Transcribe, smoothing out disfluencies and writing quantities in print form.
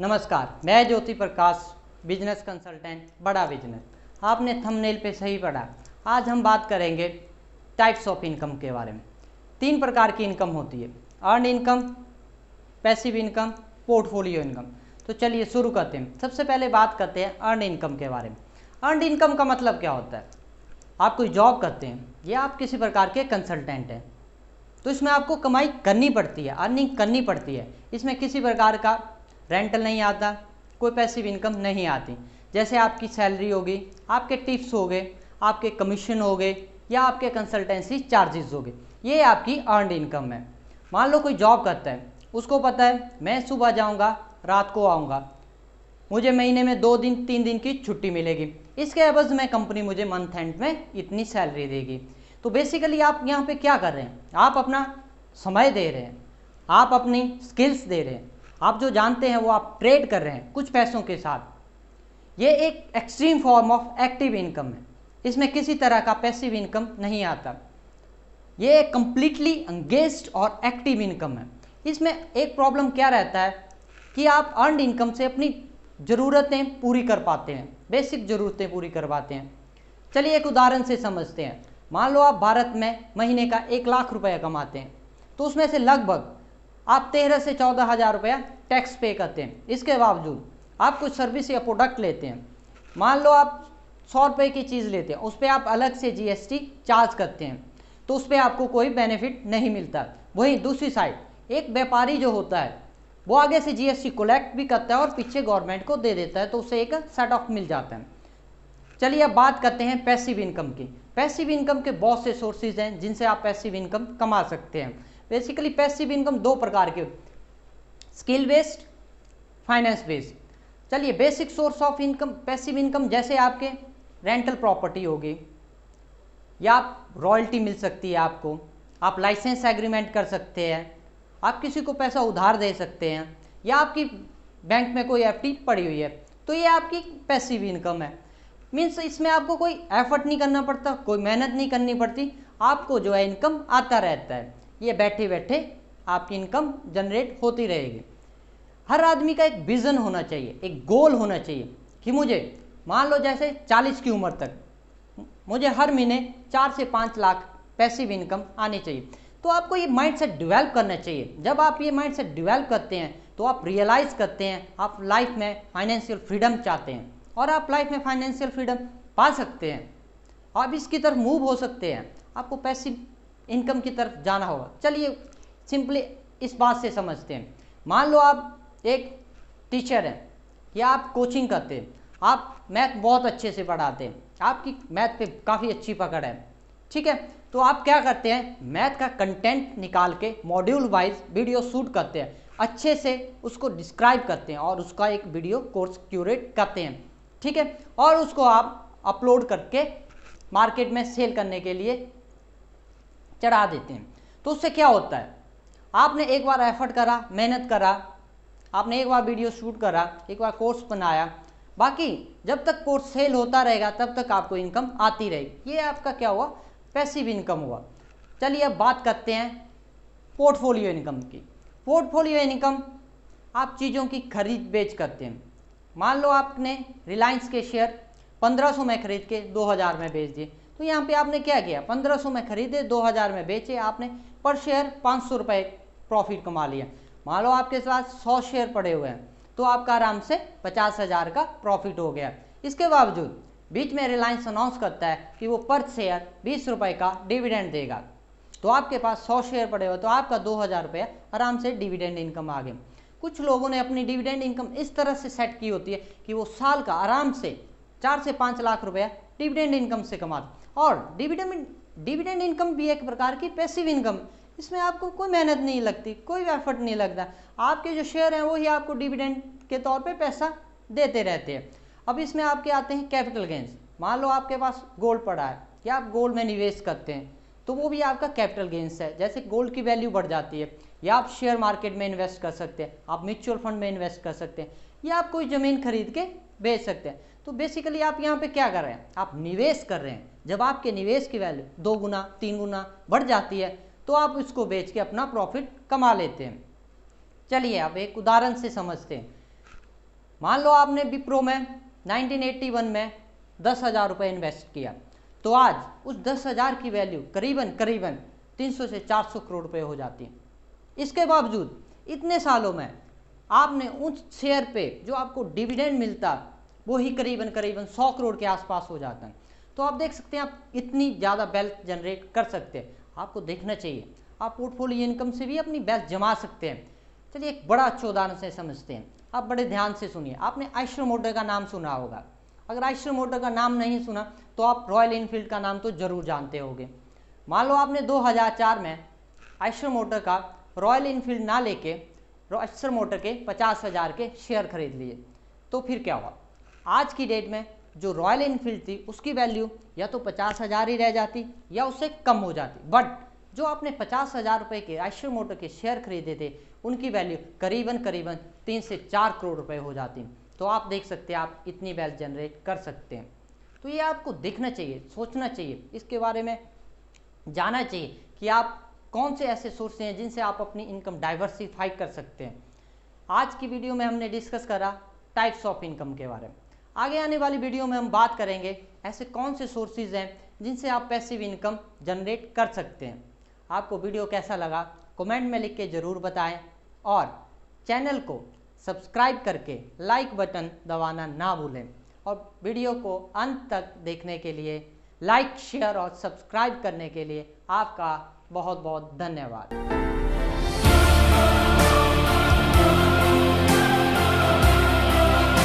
नमस्कार, मैं Jyoti Prakash, business consultant बड़ा बिजनेस। आपने थंबनेल पे सही पढ़ा। आज हम बात करेंगे टाइप्स ऑफ इनकम के बारे में। 3 प्रकार की इनकम होती है, earn income, passive income, portfolio income. तो चलिए शुरू करते हैं। सबसे पहले बात करते हैं अर्न इनकम के बारे में। अर्न इनकम का मतलब क्या होता है? आप कोई जॉब करते हैं या आप किसी प्रकार के कंसल्टेंट हैं, तो इसमें आपको कमाई करनी पड़ती है, अर्निंग करनी पड़ती है। इसमें किसी प्रकार का रेंटल नहीं आता, कोई पैसिव इनकम नहीं आती। जैसे आपकी सैलरी होगी, आपके टिप्स हो गए, आपके कमीशन हो गए या आपके कंसल्टेंसी चार्जेस हो गए, ये आपकी अर्नड इनकम है। मान लो कोई जॉब करता है, उसको पता है मैं सुबह जाऊंगा, रात को आऊँगा, मुझे महीने में 2 दिन 3 दिन की छुट्टी मिलेगी, इसके एवज में कंपनी मुझे मंथ एंड में इतनी सैलरी देगी। तो बेसिकली आप यहाँ पे क्या कर रहे हैं? आप अपना समय दे रहे हैं, आप अपनी स्किल्स दे रहे हैं, आप जो जानते हैं वो आप ट्रेड कर रहे हैं कुछ पैसों के साथ। ये एक extreme form of active income है, इसमें किसी तरह का पैसिव इनकम नहीं आता। ये एक कंप्लीटली एंगेज्ड और एक्टिव इनकम है। इसमें एक प्रॉब्लम क्या रहता है कि आप अर्नड इनकम से अपनी ज़रूरतें पूरी कर पाते हैं, बेसिक ज़रूरतें पूरी कर पाते हैं। चलिए एक उदाहरण से समझते हैं। मान लो आप भारत में महीने का 1 लाख रुपया कमाते हैं, तो उसमें से लगभग आप 13 से 14 हज़ार रुपया टैक्स पे करते हैं। इसके बावजूद आप कुछ सर्विस या प्रोडक्ट लेते हैं, मान लो आप 100 रुपये की चीज़ लेते हैं, उस पर आप अलग से जीएसटी चार्ज करते हैं, तो उस पर आपको कोई बेनिफिट नहीं मिलता। वहीं दूसरी साइड एक व्यापारी जो होता है वो आगे से जीएसटी कलेक्ट भी करता है और पीछे गवर्नमेंट को दे देता है, तो उसे एक सेट ऑफ मिल जाता है। चलिए अब बात करते हैं पैसिव इनकम की। पैसिव इनकम के बहुत से सोर्सेज हैं जिनसे आप पैसिव इनकम कमा सकते हैं। बेसिकली पैसिव इनकम 2 प्रकार के, स्किल बेस्ड, फाइनेंस बेस्ड। चलिए basic source of income passive income जैसे आपके रेंटल प्रॉपर्टी होगी, या आप रॉयल्टी मिल सकती है आपको, आप लाइसेंस एग्रीमेंट कर सकते हैं, आप किसी को पैसा उधार दे सकते हैं, या आपकी बैंक में कोई एफडी पड़ी हुई है, तो ये आपकी पैसिव इनकम है। मीन्स इसमें आपको कोई एफर्ट नहीं करना पड़ता, कोई मेहनत नहीं करनी पड़ती, आपको जो है इनकम आता रहता है। ये बैठे बैठे आपकी इनकम जनरेट होती रहेगी। हर आदमी का एक विज़न होना चाहिए, एक गोल होना चाहिए कि मुझे मान लो जैसे 40 की उम्र तक मुझे हर महीने 4 से 5 लाख पैसिव इनकम आनी चाहिए। तो आपको ये माइंडसेट डेवलप करना चाहिए। जब आप ये माइंडसेट डेवलप करते हैं तो आप रियलाइज़ करते हैं आप लाइफ में फाइनेंशियल फ्रीडम चाहते हैं, और आप लाइफ में फाइनेंशियल फ्रीडम पा सकते हैं, आप इसकी तरफ मूव हो सकते हैं। आपको पैसिव इनकम की तरफ जाना होगा। चलिए सिंपली इस बात से समझते हैं। मान लो आप एक टीचर हैं या आप कोचिंग करते हैं, आप मैथ बहुत अच्छे से पढ़ाते हैं, आपकी मैथ पे काफ़ी अच्छी पकड़ है, ठीक है। तो आप क्या करते हैं, मैथ का कंटेंट निकाल के मॉड्यूल वाइज वीडियो शूट करते हैं, अच्छे से उसको डिस्क्राइब करते हैं और उसका एक वीडियो कोर्स क्यूरेट करते हैं, ठीक है, और उसको आप अपलोड करके मार्केट में सेल करने के लिए चढ़ा देते हैं। तो उससे क्या होता है, आपने एक बार एफर्ट करा, मेहनत करा, आपने एक बार वीडियो शूट करा, एक बार कोर्स बनाया, बाकी जब तक कोर्स सेल होता रहेगा तब तक आपको इनकम आती रहेगी। ये आपका क्या हुआ, पैसिव इनकम हुआ। चलिए अब बात करते हैं पोर्टफोलियो इनकम की। पोर्टफोलियो इनकम आप चीज़ों की खरीद बेच करते हैं। मान लो आपने रिलायंस के शेयर 1500 में खरीद के 2000 में बेच दिए, तो यहाँ पे आपने क्या किया, 1500 में खरीदे, 2000 में बेचे, आपने पर शेयर 500 रुपये प्रॉफिट कमा लिया। मान लो आपके पास 100 शेयर पड़े हुए हैं, तो आपका आराम से 50,000 का प्रॉफिट हो गया। इसके बावजूद बीच में रिलायंस अनाउंस करता है कि वो पर शेयर 20 रुपये का डिविडेंड देगा, तो आपके पास 100 शेयर पड़े हुए, तो आपका 2000 रुपया आराम से डिविडेंड इनकम आ गया। कुछ लोगों ने अपनी डिविडेंड इनकम इस तरह से सेट की होती है कि वो साल का आराम से 4 से 5 लाख रुपया डिविडेंड इनकम से कमाते। और डिविडेंड इनकम भी एक प्रकार की पैसिव इनकम, इसमें आपको कोई मेहनत नहीं लगती, कोई एफर्ट नहीं लगता, आपके जो शेयर हैं वही आपको डिविडेंड के तौर पे पैसा देते रहते हैं। अब इसमें आपके आते हैं कैपिटल गेंस। मान लो आपके पास गोल्ड पड़ा है या आप गोल्ड में निवेश करते हैं, तो वो भी आपका कैपिटल गेंस है। जैसे गोल्ड की वैल्यू बढ़ जाती है, या आप शेयर मार्केट में इन्वेस्ट कर सकते हैं, आप म्यूचुअल फंड में इन्वेस्ट कर सकते हैं, या आप कोई ज़मीन खरीद के बेच सकते हैं। तो बेसिकली आप यहाँ पे क्या कर रहे हैं, आप निवेश कर रहे हैं। जब आपके निवेश की वैल्यू 2 गुना 3 गुना बढ़ जाती है तो आप इसको बेच के अपना प्रॉफिट कमा लेते हैं। चलिए अब एक उदाहरण से समझते हैं। मान लो आपने विप्रो में 1981 में 10,000 रुपये इन्वेस्ट किया, तो आज उस 10,000 की वैल्यू करीबन 300 से 400 करोड़ रुपए हो जाती है। इसके बावजूद इतने सालों में आपने उस शेयर पे जो आपको डिविडेंड मिलता वो ही करीबन 100 करोड़ के आसपास हो जाता है। तो आप देख सकते हैं आप इतनी ज़्यादा वेल्थ जनरेट कर सकते हैं। आपको देखना चाहिए, आप पोर्टफोलियो इनकम से भी अपनी वेल्थ जमा सकते हैं। चलिए एक बड़ा अच्छा उदाहरण से समझते हैं, आप बड़े ध्यान से सुनिए। आपने आइशर मोटर का नाम सुना होगा, अगर आइशर मोटर का नाम नहीं सुना तो आप रॉयल इनफील्ड का नाम तो जरूर जानते होंगे। मान लो आपने 2004 में आइशर मोटर का रॉयल इनफील्ड ना लेके आइशर मोटर के 50,000 के शेयर खरीद लिए, तो फिर क्या हुआ? आज की डेट में जो रॉयल इनफील्ड थी उसकी वैल्यू या तो 50,000 ही रह जाती या उससे कम हो जाती, बट जो आपने 50,000 रुपये के आइशर मोटर के शेयर खरीदे थे उनकी वैल्यू करीबन 3 से 4 करोड़ रुपए हो जाती। तो आप देख सकते हैं आप इतनी वेल्थ जनरेट कर सकते हैं। तो ये आपको देखना चाहिए, सोचना चाहिए, इसके बारे में जानना चाहिए कि आप कौन से ऐसे सोर्स हैं जिनसे आप अपनी इनकम डाइवर्सिफाई कर सकते हैं। आज की वीडियो में हमने डिस्कस करा टाइप्स ऑफ इनकम के बारे में। आगे आने वाली वीडियो में हम बात करेंगे ऐसे कौन से सोर्सेज हैं जिनसे आप पैसिव इनकम जनरेट कर सकते हैं। आपको वीडियो कैसा लगा कमेंट में लिख के ज़रूर बताएं और चैनल को सब्सक्राइब करके लाइक बटन दबाना ना भूलें और वीडियो को अंत तक देखने के लिए, लाइक, शेयर और सब्सक्राइब करने के लिए आपका बहुत बहुत धन्यवाद।